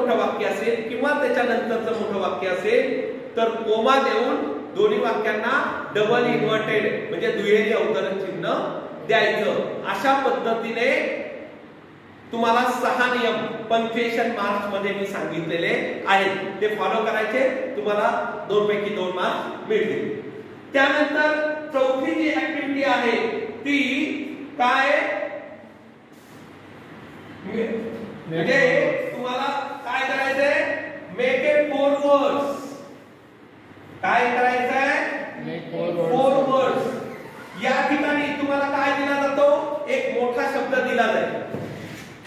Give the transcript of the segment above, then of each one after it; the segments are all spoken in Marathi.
मोठं वाक्य असेल किंवा त्याच्यानंतरचं मोठं वाक्य असेल तर कोमा देऊन दोन्ही वाक्यांना डबल इन्व्हर्टेड म्हणजे दुहेरी अवतरण चिन्ह द्यायचं. अशा पद्धतीने तुम्हाला 6 नियम पंक्च्युएशन मार्क्स मध्ये मी सांगितलेले आहेत, ते फॉलो करायचे. तुम्हाला 2 पैकी 2 मार्क्स मिळतील. त्यानंतर चौथी जी ऍक्टिव्हिटी आहे ती काय, म्हणजे तुम्हाला काय करायचंय, मेक ए 4 वर्ड्स. काय करायचंय, 4 वर्ड्स. या ठिकाणी तुम्हाला काय दिला जातो, एक मोठा शब्द दिला जाईल.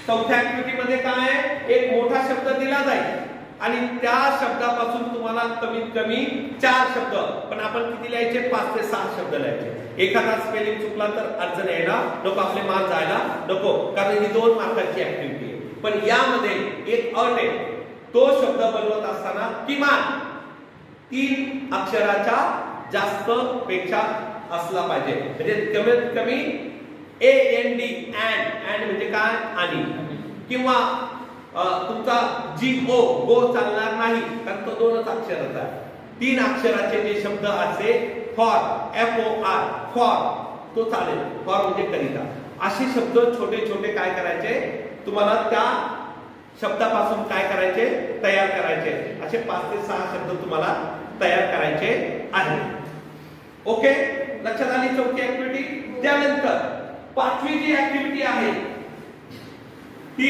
चौथ्या ऍक्टिव्हिटी मध्ये काय, एक मोठा शब्द दिला जाईल आणि त्या शब्दापासून तुम्हाला कमीत कमी 4 शब्द, पण आपण किती लिहायचे, 5 ते 6 शब्द लिहायचे. एखादा स्पेलिंग चुकला तर अडचण यायला नको, आपले मार्क जायला नको, कारण ही 2 मार्काची ऍक्टिव्हिटी आहे. पण यामध्ये एक अट आहे, तो शब्द बनवत असताना किमान 3 अक्षराच्या जास्त पेक्षा असला पाहिजे. म्हणजे कमीत कमी AND अँड म्हणजे काय, आणि, किंवा तुमचा GO गो चालणार नाही, कारण तो 2च अक्षराचा आहे. 3 अक्षराचे जे शब्द असे, फॉर FOR फॉर तो चालेल, फॉर म्हणजे करिता. असे शब्द छोटे छोटे काय करायचे, तुम्हाला त्या शब्दापासून काय करायचे, तयार करायचे. असे 5 ते 6 शब्द तुम्हाला तयार करायचे आहेत. ओके, लक्षात आली चौथी ऍक्टिव्हिटी. त्यानंतर 5वी जी ऍक्टिव्हिटी आहे ती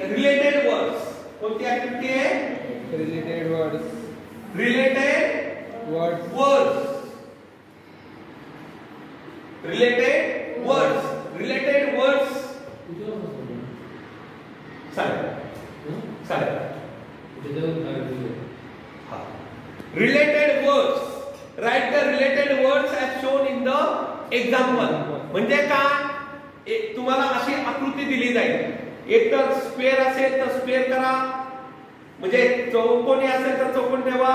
रिलेटेड वर्ड्स. कोणती ऍक्टिव्हिटी आहे, related words. Related words. Related words. Related words related words. Right the related words as shown in the example. म्हणजे काय, तुम्हाला अशी आकृती दिली जाईल. एक तर स्क्वेअर असेल तर स्क्वेअर करा, म्हणजे चौकोनी असेल तर चौकोन ठेवा,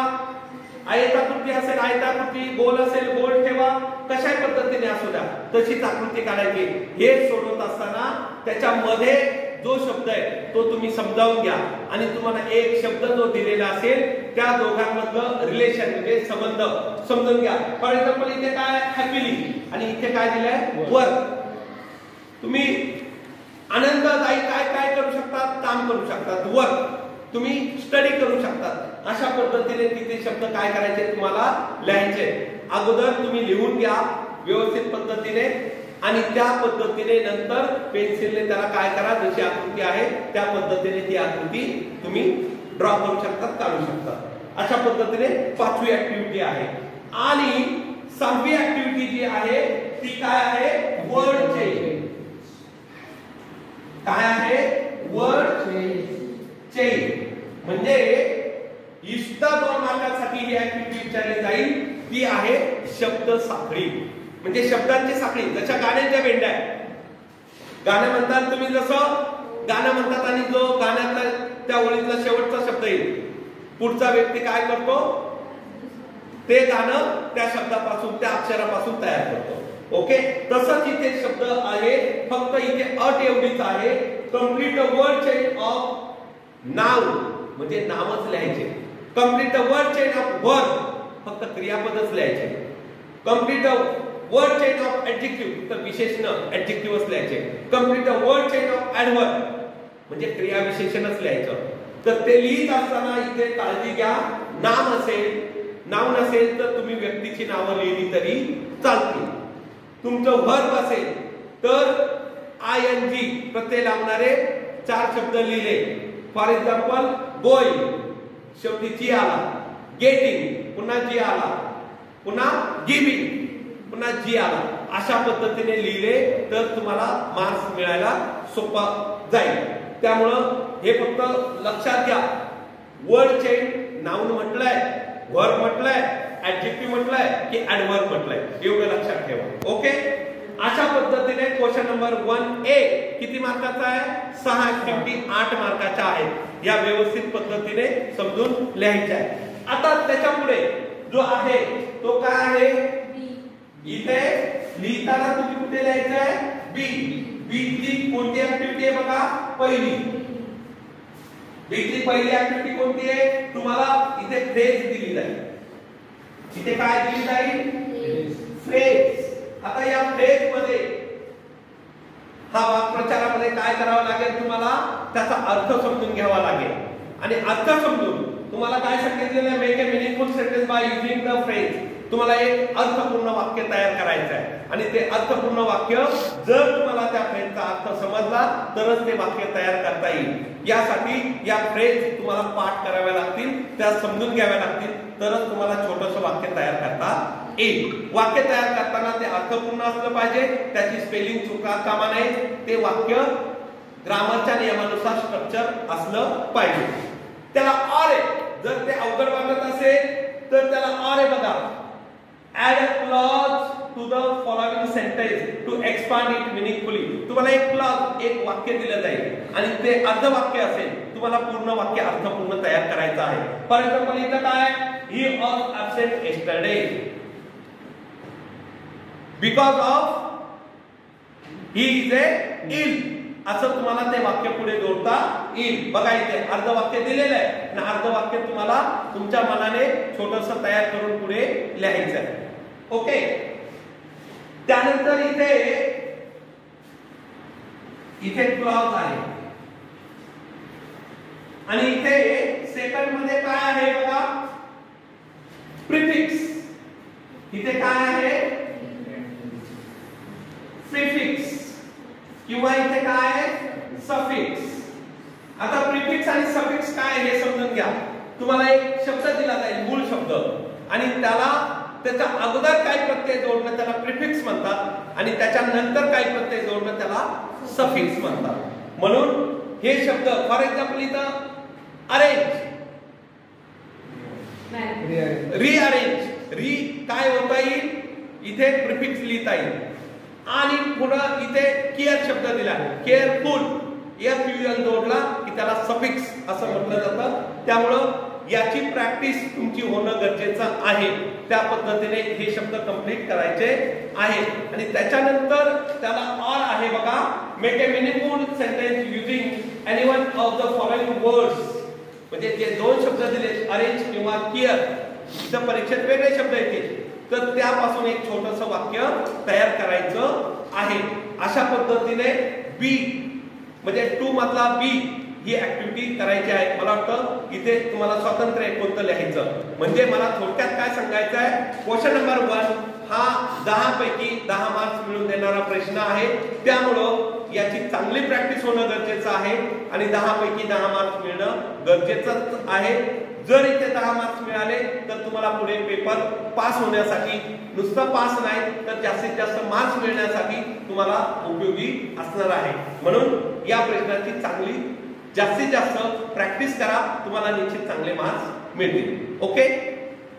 आयताकृती असेल आयताकृती, गोल असेल गोल ठेवा. कशा पद्धतीने असू द्या तशीच आकृती काढायची. हे सोडवत असताना त्याच्यामध्ये जो शब्द आहे तो तुम्ही समजावून घ्या आणि तुम्हाला एक शब्द जो दिलेला असेल त्या दोघांमधलं रिलेशन म्हणजे संबंध समजून घ्या. फॉर एक्झाम्पल इथे काय, हॅपीली, आणि इथे काय दिलंय, वर्क. तुम्ही आनंददायी काय काय करू शकतात, काम करू शकतात, वर्क. तुम्ही स्टडी करू शकतात. अशा पद्धतीने तिथे शब्द काय करायचे, तुम्हाला लिहायचे. अगोदर तुम्ही लिहून घ्या व्यवस्थित पद्धतीने आणि त्या पद्धतीने नंतर पेन्सिलने त्याला काय करा, जशी आकृती आहे त्या पद्धतीने ती आकृती तुम्ही ड्रॉ करू शकतात, काढू शकतात. अशा पद्धतीने 5वी ऍक्टिव्हिटी आहे. आणि 6वी ऍक्टिव्हिटी जी आहे ती काय आहे, वर्ड चेंज. काय आहे, वर्ड चेंज. म्हणजे इष्टा 2 मार्कांसाठी ही ऍक्टिव्हिटी विचारली जाईल. ती आहे शब्द साखळी. म्हणजे शब्दांची साखळी, जशा गाण्याच्या भेंड्या. गाणं म्हणतात तुम्ही, जसं गाणं म्हणतात आणि जो गाण्यातला त्या ओळीतला शेवटचा शब्द येईल, पुढचा व्यक्ती काय करतो, ते गाणं त्या शब्दापासून त्या अक्षरापासून तयार करतो. ओके, तसंच इथे शब्द आहे, फक्त इथे अट एवढीच आहे, complete the word chain of noun म्हणजे नामच लिहायचे. Complete the word chain of verb फक्त क्रियापदच लिहायचे. Complete the word chain of adjective तर विशेषण ऍडजेक्टिव्हच लिहायचे. Complete the word chain of adverb म्हणजे क्रिया विशेषणच लिहायचं. तर ते लिहित असताना इथे काळजी घ्या, नाम असेल, नाउन असेल तर तुम्ही व्यक्तीची नावं लिहिली तरी चालतील. तुमचं वर्ब असेल तर ING प्रत्यय लावणारे 4 शब्द लिहिले. फॉर एक्झाम्पल गोइंग, शेवटी जी आला, गेटिंग पुन्हा जी आला, पुन्हा गिविंग पुन्हा जी आला. अशा पद्धतीने लिहिले तर तुम्हाला मार्क्स मिळायला सोपा जाईल. त्यामुळं हे फक्त लक्षात घ्या, वर्ड चेन नाउन म्हटलंय, वर्ब म्हटलंय, ऍडजेक्टिव्ह म्हटलंय की ऍडव्हर्ब म्हटलंय, एवढं लक्षात ठेवा. ओके, अशा पद्धतीने क्वेश्चन नंबर 1A किती मार्काचा आहे, 6 ऍक्टिव्हिटी 8 मार्काच्या आहेत. या व्यवस्थित पद्धतीने समजून लिहायच्या आहे. आता त्याच्यापुढे जो आहे तो काय आहे, इथे लिहिताना तुम्ही कुठे लिहायचं आहे, बी. बी ची कोणती ऍक्टिव्हिटी आहे बघा, पहिली. इथली पहिली ऍक्टिव्हिटी कोणती आहे? तुम्हाला इथे फ्रेज दिली जाईल. इथे काय दिली जाईल? फ्रेज. आता या फ्रेज मध्ये हा वाक्प्रचारामध्ये काय करावं लागेल? तुम्हाला त्याचा अर्थ समजून घ्यावा लागेल. आणि अर्थ समजून तुम्हाला काय सांगितलेलं आहे? Make a meaningful sentence by using the phrase. तुम्हाला एक अर्थपूर्ण वाक्य तयार करायचं आहे आणि ते अर्थपूर्ण वाक्य जर तुम्हाला त्या फ्रेजचा अर्थ समजला तरच ते वाक्य तयार करता येईल. यासाठी या फ्रेज तुम्हाला पाठ कराव्या लागतील, त्या समजून घ्याव्या लागतील, तरच तुम्हाला छोटंसं वाक्य तयार करता येईल. वाक्य तयार करताना ते अर्थपूर्ण असलं पाहिजे, त्याची स्पेलिंग चुका कामा नये, ते वाक्य ग्रामरच्या नियमानुसार स्ट्रक्चर असलं पाहिजे. त्याला ऑर आहे. जर ते अवघड वाटत असेल तर त्याला ऑर आहे बघा. Add a clause to the following sentence to expand it meaningfully. तुम्हाला एक क्लॉज, एक वाक्य दिलं जाईल आणि ते अर्धवाक्य असेल. तुम्हाला पूर्ण वाक्य अर्थपूर्ण तयार करायचं आहे. फॉर एक्झाम्पल इथं काय? He was absent yesterday because of he is ill. असं तुम्हाला ते वाक्य पुढे जोडता येईल. बघा इथे अर्धवाक्य दिलेलं आहे आणि अर्धवाक्य तुम्हाला तुमच्या मनाने छोटंसं तयार करून पुढे लिहायचं आहे. ओके. त्यानंतर इथे क्लॉज आहे आणि इथे सेकंड मध्ये काय आहे बघा? प्रिफिक्स. इथे काय आहे? प्रिफिक्स किंवा इथे काय आहे? सफिक्स. आता प्रिफिक्स आणि सफिक्स काय हे समजून घ्या. तुम्हाला एक शब्द दिला जाईल, मूळ शब्द, आणि त्याच्या अगोदर काही प्रत्यय जोडणं त्याला प्रिफिक्स म्हणतात आणि त्याच्या नंतर काही प्रत्यय जोडणं त्याला सफिक्स म्हणतात. म्हणून हे शब्द फॉर एक्झाम्पल इथं अरेंज, रिअरेंज. री काय होता येईल? इथे प्रिफिक्स लिहिता येईल. आणि पुढं इथे केअर शब्द दिला, केअरफुल, एफ-यू-एल जोडला की त्याला सफिक्स असं म्हटलं जातं. त्यामुळं याची प्रॅक्टिस तुमची होणं गरजेचं आहे. त्या पद्धतीने हे शब्द कंप्लीट करायचे आहेत. आणि त्याच्यानंतर त्याला ऑर आहे बघा. Make a meaningful sentence using any one of the following words. म्हणजे जे दोन शब्द दिले अरेंज किंवा केअर, इथं परीक्षेत वेगळे शब्द येतील, तर त्यापासून एक छोटंसं वाक्य तयार करायचं आहे. अशा पद्धतीने बी म्हणजे टू मधला बी ही ऍक्टिव्हिटी करायची आहे. मला वाटतं इथे तुम्हाला स्वातंत्र्य आहे कोणतं लिहायचं. म्हणजे मला थोडक्यात काय सांगायचं आहे? क्वेश्चन नंबर 1 हा 10 पैकी 10 मार्क्स मिळवून देणारा प्रश्न आहे. त्यामुळं याची चांगली प्रॅक्टिस होणं गरजेचं आहे आणि 10 पैकी 10 मार्क्स मिळणं गरजेचं आहे. जर इथे 10 मार्क्स मिळाले तर तुम्हाला पुढे पेपर पास होण्यासाठी, नुसतं पास नाही तर जास्तीत जास्त मार्क्स मिळण्यासाठी तुम्हाला उपयोगी असणार आहे. म्हणून या प्रश्नाची चांगली जास्तीत जास्त प्रॅक्टिस करा, तुम्हाला निश्चित चांगले मार्क्स मिळतील. ओके.